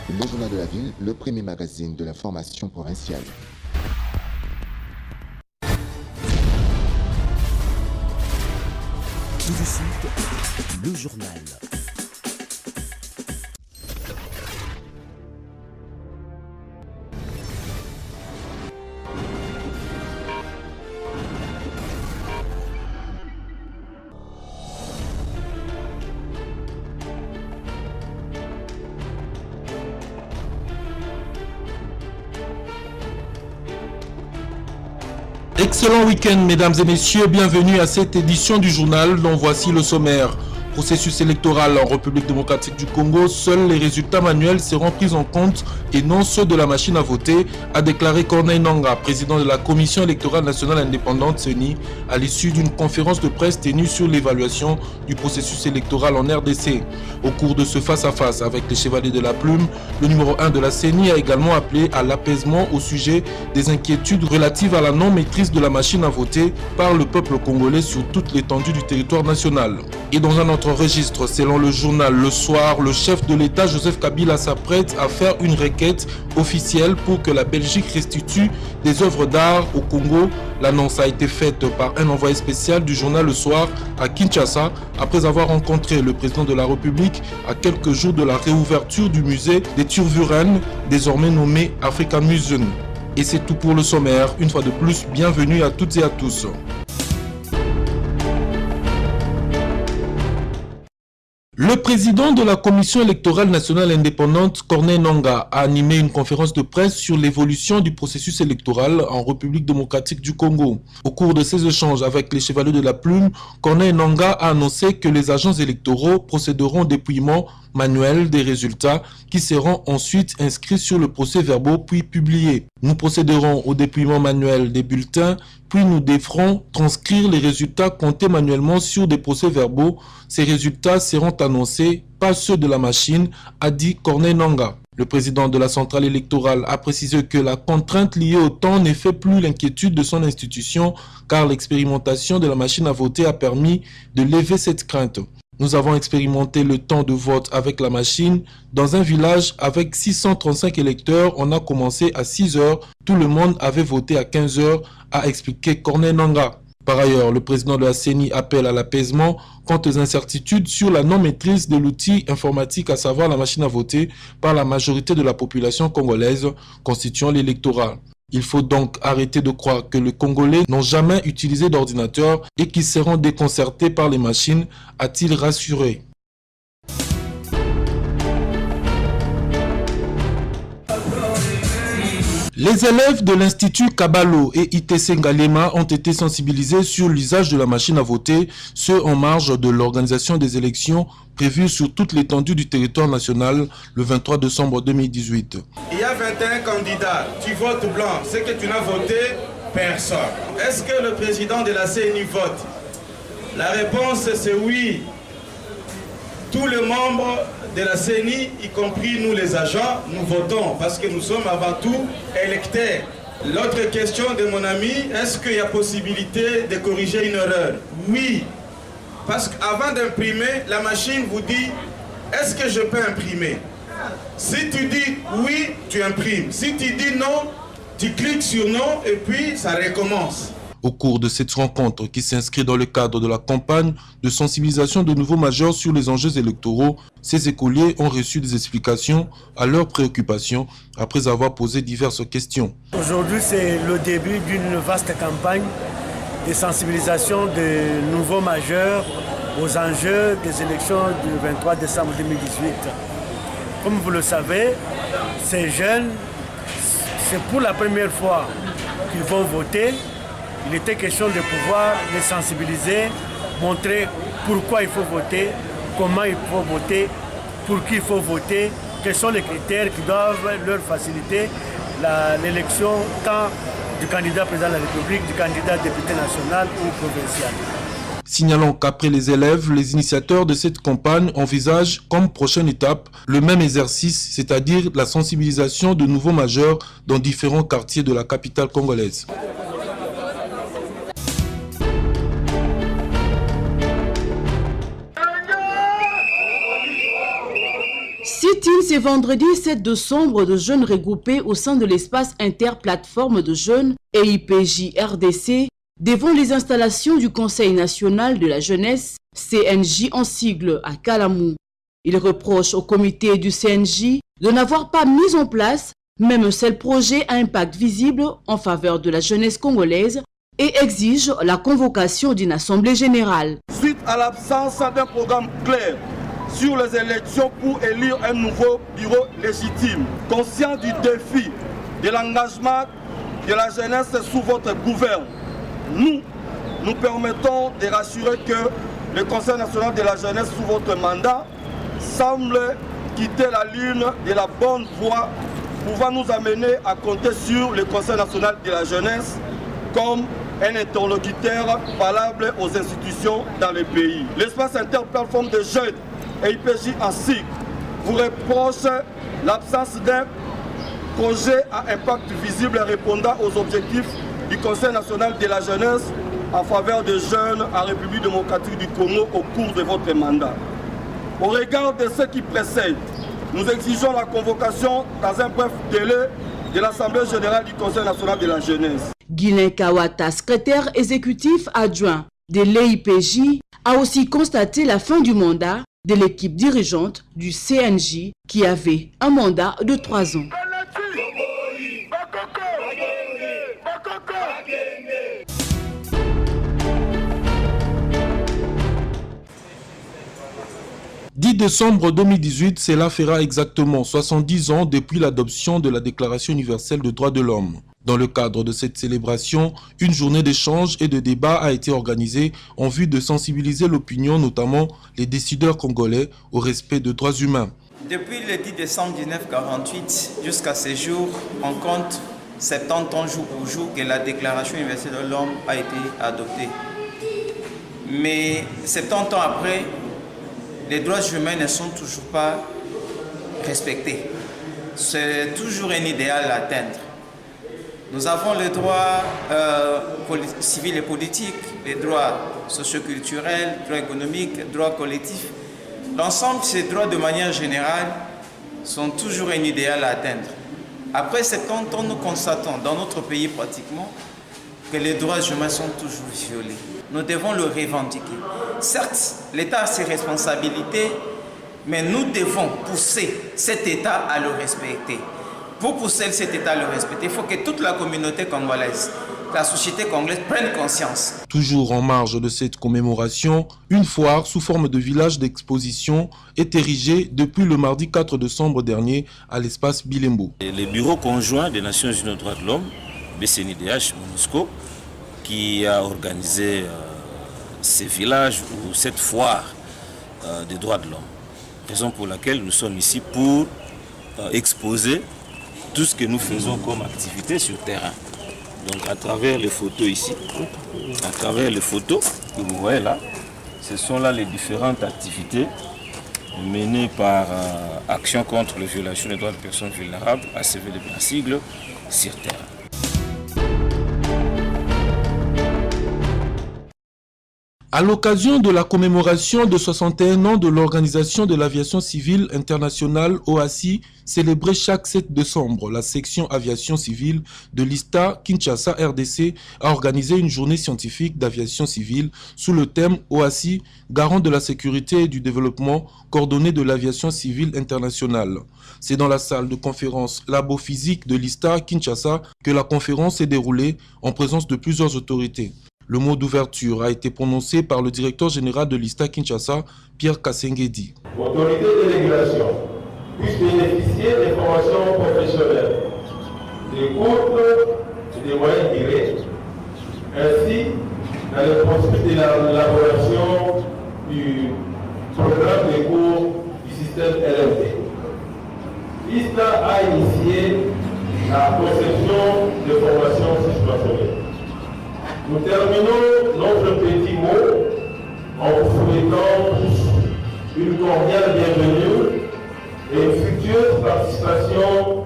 Le Journal de la Ville, le premier magazine de l'information provinciale. Tout de suite, le journal. Excellent week-end, mesdames et messieurs, bienvenue à cette édition du journal dont voici le sommaire. Processus électoral en République démocratique du Congo, seuls les résultats manuels seront pris en compte et non ceux de la machine à voter, a déclaré Corneille Nangaa, président de la Commission électorale nationale indépendante CENI, à l'issue d'une conférence de presse tenue sur l'évaluation du processus électoral en RDC. Au cours de ce face-à-face avec les Chevaliers de la Plume, le numéro 1 de la CENI a également appelé à l'apaisement au sujet des inquiétudes relatives à la non-maîtrise de la machine à voter par le peuple congolais sur toute l'étendue du territoire national. Et dans un autre registre, selon le journal Le Soir, le chef de l'État Joseph Kabila s'apprête à faire une requête officielle pour que la Belgique restitue des œuvres d'art au Congo. L'annonce a été faite par un envoyé spécial du journal Le Soir à Kinshasa après avoir rencontré le président de la République à quelques jours de la réouverture du musée des Turvuren, désormais nommé African Museum. Et c'est tout pour le sommaire. Une fois de plus, bienvenue à toutes et à tous. Le président de la Commission électorale nationale indépendante, Corneille Nangaa, a animé une conférence de presse sur l'évolution du processus électoral en République démocratique du Congo. Au cours de ces échanges avec les Chevaliers de la Plume, Corneille Nangaa a annoncé que les agents électoraux procéderont au dépouillement manuel des résultats qui seront ensuite inscrits sur le procès-verbaux puis publiés. Nous procéderons au dépouillement manuel des bulletins, puis nous devrons transcrire les résultats comptés manuellement sur des procès-verbaux. Ces résultats seront annoncés, pas ceux de la machine, a dit Corneille Nangaa. Le président de la centrale électorale a précisé que la contrainte liée au temps ne fait plus l'inquiétude de son institution car l'expérimentation de la machine à voter a permis de lever cette crainte. Nous avons expérimenté le temps de vote avec la machine. Dans un village avec 635 électeurs, on a commencé à 6 heures. Tout le monde avait voté à 15 heures, a expliqué Corneille Nangaa. Par ailleurs, le président de la CENI appelle à l'apaisement quant aux incertitudes sur la non-maîtrise de l'outil informatique, à savoir la machine à voter, par la majorité de la population congolaise constituant l'électorat. Il faut donc arrêter de croire que les Congolais n'ont jamais utilisé d'ordinateur et qu'ils seront déconcertés par les machines, a-t-il rassuré. Les élèves de l'Institut Kabalo et ITC Ngalema ont été sensibilisés sur l'usage de la machine à voter, ce en marge de l'organisation des élections prévues sur toute l'étendue du territoire national le 23 décembre 2018. Il y a 21 candidats, tu votes blanc, c'est que tu n'as voté personne. Est-ce que le président de la CENI vote? La réponse c'est oui. Tous les membres de la CENI, y compris nous les agents, nous votons parce que nous sommes avant tout électeurs. L'autre question de mon ami, est-ce qu'il y a possibilité de corriger une erreur? Oui, parce qu'avant d'imprimer, la machine vous dit, est-ce que je peux imprimer? Si tu dis oui, tu imprimes. Si tu dis non, tu cliques sur non et puis ça recommence. Au cours de cette rencontre qui s'inscrit dans le cadre de la campagne de sensibilisation de nouveaux majeurs sur les enjeux électoraux, ces écoliers ont reçu des explications à leurs préoccupations après avoir posé diverses questions. Aujourd'hui, c'est le début d'une vaste campagne de sensibilisation de nouveaux majeurs aux enjeux des élections du 23 décembre 2018. Comme vous le savez, ces jeunes, c'est pour la première fois qu'ils vont voter. Il était question de pouvoir les sensibiliser, montrer pourquoi il faut voter, comment il faut voter, pour qui il faut voter, quels sont les critères qui doivent leur faciliter l'élection tant du candidat président de la République, du candidat député national ou provincial. Signalons qu'après les élèves, les initiateurs de cette campagne envisagent comme prochaine étape le même exercice, c'est-à-dire la sensibilisation de nouveaux majeurs dans différents quartiers de la capitale congolaise. Sit-in, c'est vendredi 7 décembre de jeunes regroupés au sein de l'espace interplateforme de jeunes EIPJ RDC devant les installations du Conseil national de la jeunesse, CNJ en sigle à Kalamou. Ils reprochent au comité du CNJ de n'avoir pas mis en place même un seul projet à impact visible en faveur de la jeunesse congolaise et exigent la convocation d'une assemblée générale. Suite à l'absence d'un programme clair sur les élections pour élire un nouveau bureau légitime, conscient du défi de l'engagement de la jeunesse sous votre gouverne, nous permettons de rassurer que le Conseil national de la jeunesse sous votre mandat semble quitter la ligne de la bonne voie, pouvant nous amener à compter sur le Conseil national de la jeunesse comme un interlocuteur valable aux institutions dans le pays. L'espace interplateforme de jeunes et IPJ en cycle vous reproche l'absence d'un projet à impact visible répondant aux objectifs du Conseil national de la jeunesse en faveur des jeunes en République démocratique du Congo au cours de votre mandat. Au regard de ce qui précède, nous exigeons la convocation dans un bref délai de l'Assemblée générale du Conseil national de la jeunesse. Guilain Kawata, secrétaire exécutif adjoint de l'EIPJ, a aussi constaté la fin du mandat de l'équipe dirigeante du CNJ qui avait un mandat de 3 ans. 10 décembre 2018, cela fera exactement 70 ans depuis l'adoption de la Déclaration universelle des droits de l'homme. Dans le cadre de cette célébration, une journée d'échange et de débat a été organisée en vue de sensibiliser l'opinion, notamment les décideurs congolais, au respect des droits humains. Depuis le 10 décembre 1948 jusqu'à ce jour, on compte 70 ans jour pour jour que la Déclaration universelle de l'homme a été adoptée. Mais 70 ans après, les droits humains ne sont toujours pas respectés. C'est toujours un idéal à atteindre. Nous avons les droits civils et politiques, les droits socioculturels, les droits économiques, les droits collectifs. L'ensemble de ces droits, de manière générale, sont toujours un idéal à atteindre. Après 70 ans, nous constatons dans notre pays pratiquement que les droits humains sont toujours violés. Nous devons le revendiquer. Certes, l'État a ses responsabilités, mais nous devons pousser cet État à le respecter. Pour pousser cet État à le respecter, il faut que toute la communauté congolaise, la société congolaise prenne conscience. Toujours en marge de cette commémoration, une foire sous forme de village d'exposition est érigée depuis le mardi 4 décembre dernier à l'espace Bilembo. Les bureaux conjoints des Nations Unies aux droits de l'homme, BCNUDH, MONUSCO, qui a organisé ces villages ou cette foire des droits de l'homme. Raison pour laquelle nous sommes ici pour exposer tout ce que nous faisons comme activité sur le terrain. Donc à travers les photos ici, à travers les photos que vous voyez là, ce sont là les différentes activités menées par Action contre les violations des droits des personnes vulnérables, ACVD en sigle, sur terrain. À l'occasion de la commémoration de 61 ans de l'Organisation de l'Aviation Civile Internationale OACI, célébrée chaque 7 décembre, la section aviation civile de l'ISTA Kinshasa RDC a organisé une journée scientifique d'aviation civile sous le thème OACI, garant de la sécurité et du développement coordonné de l'aviation civile internationale. C'est dans la salle de conférence Labo Physique de l'ISTA Kinshasa que la conférence s'est déroulée en présence de plusieurs autorités. Le mot d'ouverture a été prononcé par le directeur général de l'ISTA Kinshasa, Pierre Kassengedi. L'autorité de régulation puisse bénéficier des formations professionnelles, des cours et des moyens tirés, ainsi dans le processus de l'élaboration du programme de cours du système LMD. L'ISTA a initié la conception de formations situationnelles. Nous terminons notre petit mot en vous souhaitant une cordiale bienvenue et une future participation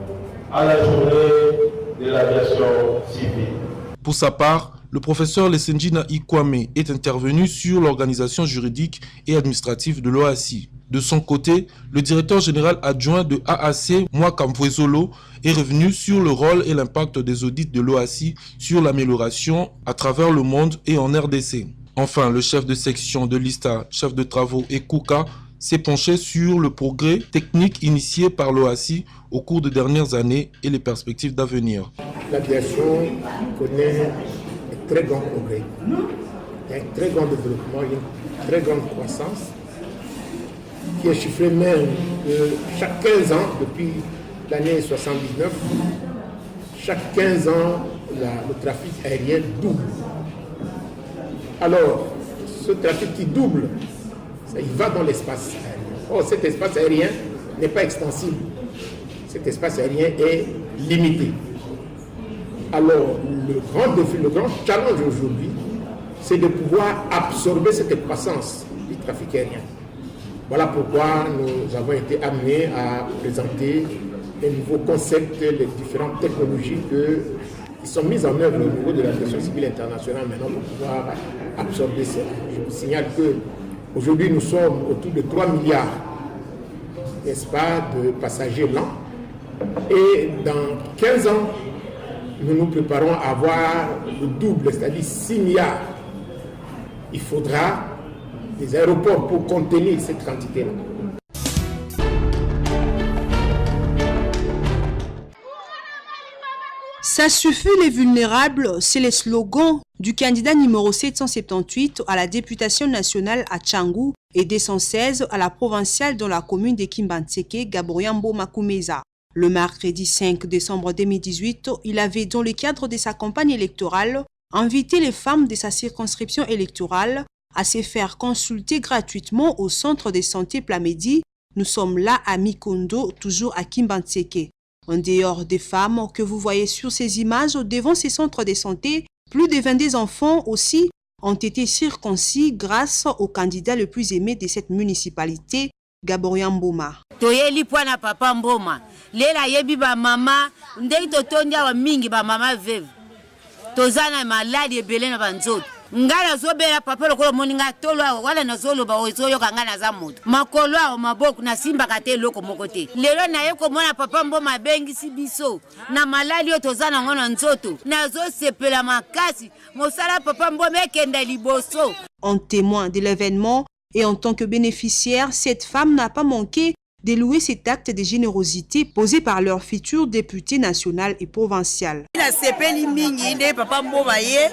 à la journée de l'aviation civile. Pour sa part, le professeur Lesendjina Ikwame est intervenu sur l'organisation juridique et administrative de l'OACI. De son côté, le directeur général adjoint de AAC, Mwaka Mvwezolo, est revenu sur le rôle et l'impact des audits de l'OACI sur l'amélioration à travers le monde et en RDC. Enfin, le chef de section de l'ISTA, chef de travaux et KUKA, s'est penché sur le progrès technique initié par l'OACI au cours des dernières années et les perspectives d'avenir. L'aviation connaît un très grand progrès. Il y a un très grand développement, une très grande croissance qui est chiffrée même chaque 15 ans, depuis l'année 79, chaque 15 ans, le trafic aérien double. Alors, ce trafic qui double, il va dans l'espace aérien. Or, cet espace aérien n'est pas extensible. Cet espace aérien est limité. Alors, le grand défi, le grand challenge aujourd'hui, c'est de pouvoir absorber cette croissance du trafic aérien. Voilà pourquoi nous avons été amenés à présenter un nouveau concept, les différentes technologies qui sont mises en œuvre au niveau de l'aviation civile internationale maintenant pour pouvoir absorber cela. Je vous signale qu'aujourd'hui nous sommes autour de 3 milliards, n'est-ce pas, de passagers lents. Et dans 15 ans, nous nous préparons à avoir le double, c'est-à-dire 6 milliards. Il faudra des aéroports pour contenir cette quantité-là. Ça suffit les vulnérables, c'est le slogan du candidat numéro 778 à la députation nationale à Tchangou et 216 à la provinciale dans la commune de Kimbantseke, Gaboriambo Makumeza. Le mercredi 5 décembre 2018, il avait, dans le cadre de sa campagne électorale, invité les femmes de sa circonscription électorale à se faire consulter gratuitement au centre de santé Plamedi. Nous sommes là à Mikondo, toujours à Kimbantseke. En dehors des femmes que vous voyez sur ces images devant ces centres de santé, plus de 22 enfants aussi ont été circoncis grâce au candidat le plus aimé de cette municipalité, Gaborian Mboma. Toyeli pwana papa Mboma. Lela yebi ba mama, ndeki totondia wa mingi ba mama veve. Tozana maladi ebele na banzoto. Ngala zobela papa lokolo moninga tolo wala na zolo ba ozoyo kangana za moto. Makolo a maboku na simba kate loko mokote. Lelo na yeko mona papa Mboma bengi si biso. Na maladi yo tozana ngona nzoto. Na zo sepela makasi. Mosala papa Mboma ekenda liboso. En témoin de l'événement et en tant que bénéficiaire, cette femme n'a pas manqué de louer cet acte de générosité posé par leur futur député national et provincial. Na sepeli mingi nde papa Mboma ye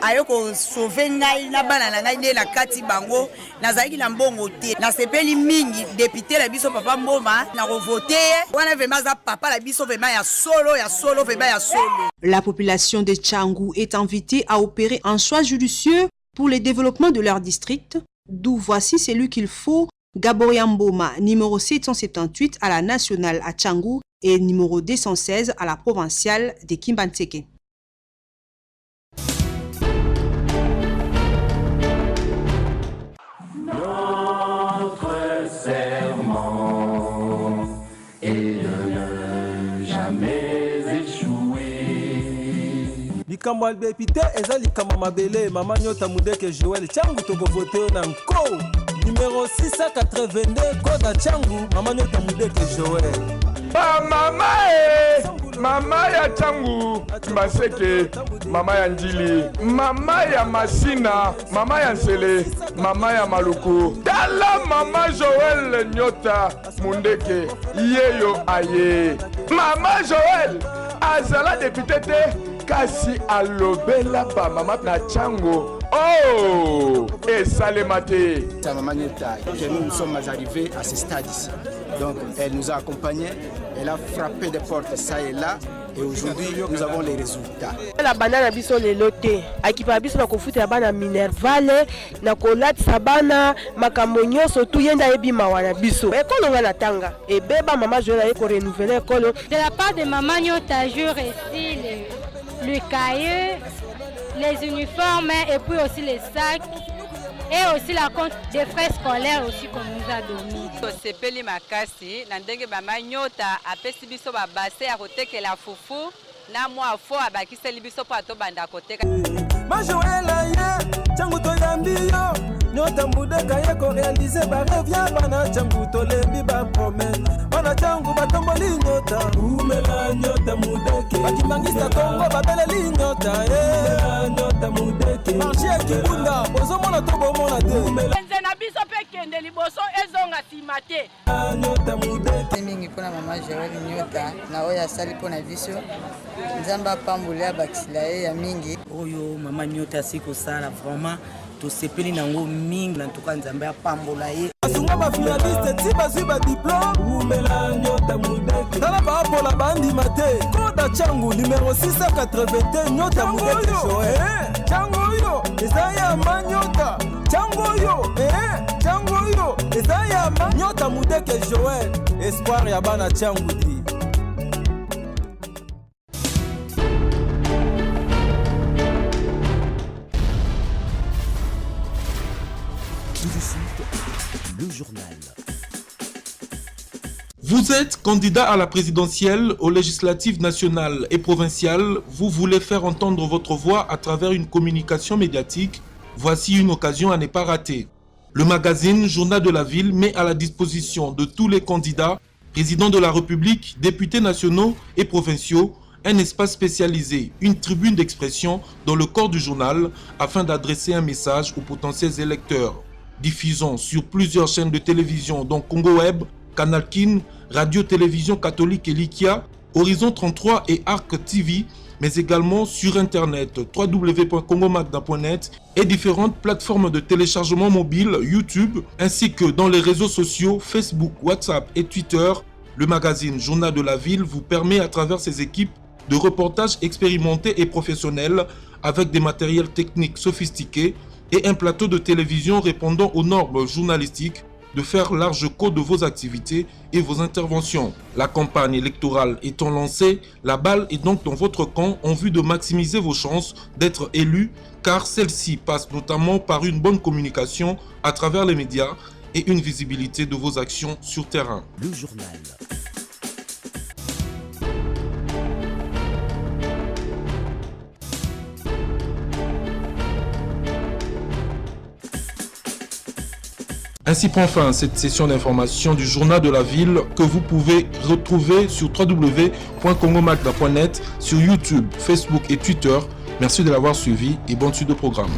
ayoko sauver ngai na bana na ngai nde na kati bango nazalaki na mbongo te na sepeli mingi député la biso papa Mboma na revoter wana vraiment za papa la biso vraiment ya solo vraiment ya solo. La population de Tchangou est invitée à opérer un choix judicieux pour le développement de leur district, d'où voici celui qu'il faut: Gaborian Mboma, numéro 778 à la nationale à Tchangou et numéro 216 à la provinciale de Kimbantseke. Notre serment est de ne jamais échouer. Likambo albepite eza likambo mabele mama nyota mudeke Joël Tchangu toko voter na nko numéro 682 Koda Tchangu mama nyota mudeke Joël. Ba mama mama ya Tchangu Mbaseke, mama ya Njili, mama ya Masina, mama ya Nsele, mama ya Maluku, Dala mama Joël Nyota Mundeke yeyo aye. Mama Joël azala député te kasi alobela ba mama na Tchangu. Oh, et Salemate. Sa maman Nyota, nous sommes arrivés à ce stade ici. Donc elle nous a accompagnés, elle a frappé des portes ça et là, et aujourd'hui nous avons les résultats. La banane biso le loté, akipa biso na kofuta bana Minervale, na kolati sabana makamonyo surtout yenda ebima wana biso. Ekolo ngana tanga, et beba maman Joël ko renouveler ekolo. De la part de maman Nyota, je reçois le cahier, les uniformes et puis aussi les sacs. Et aussi la compte des frais scolaires aussi qu'on nous a donné. Sepeli makasi na ndenge mama Nyota apesi biso ba bassin ya kotekela fufu na mwa fo abakiseli biso po atobanda koteka majoela ye changu toyambi yo nyota mudeka ye korealize barêve ya bana changu tolembi bapromese bana changu batomboli nyota umela nyota mudeke bakimangisa kongo babeleli nyota nyota mudeke marché kibunda bozomona to bomona te nze na biso mpe kende liboso ezonga nsima te nyota mudeke mingi mpona mama Joël nyota na oyo asali mpona biso nzambe apambola bakisila ye ya mingi oyo mama nyota asi kosala vraiment tosepeli nango mingi na tuka nzambe apambola ye asunga bafinaliste ti bazwi badiplome umela nyota mudeke tala baapola bandima te koda changu numero 680 nyota mudeke Joël changu oyo eza ya manyota changu oyo changu oyo eza ya nyota mudeke Joël espoir ya bana changu ti Tout de suite, le journal. Vous êtes candidat à la présidentielle, aux législatives nationales et provinciales. Vous voulez faire entendre votre voix à travers une communication médiatique. Voici une occasion à ne pas rater. Le magazine Journal de la Ville met à la disposition de tous les candidats, présidents de la République, députés nationaux et provinciaux, un espace spécialisé, une tribune d'expression dans le corps du journal afin d'adresser un message aux potentiels électeurs. Diffusons sur plusieurs chaînes de télévision dont Congo Web, Canal Kin, Radio-Télévision Catholique et Likia, Horizon 33 et Arc TV, mais également sur Internet www.congomagda.net et différentes plateformes de téléchargement mobile YouTube, ainsi que dans les réseaux sociaux Facebook, WhatsApp et Twitter. Le magazine Journal de la Ville vous permet à travers ses équipes de reportages expérimentés et professionnels avec des matériels techniques sophistiqués et un plateau de télévision répondant aux normes journalistiques de faire large code de vos activités et vos interventions. La campagne électorale étant lancée, la balle est donc dans votre camp en vue de maximiser vos chances d'être élu, car celle-ci passe notamment par une bonne communication à travers les médias et une visibilité de vos actions sur terrain. Le journal. Ainsi prend fin cette session d'information du Journal de la Ville que vous pouvez retrouver sur www.congomagda.net, sur YouTube, Facebook et Twitter. Merci de l'avoir suivi et bonne suite de programme.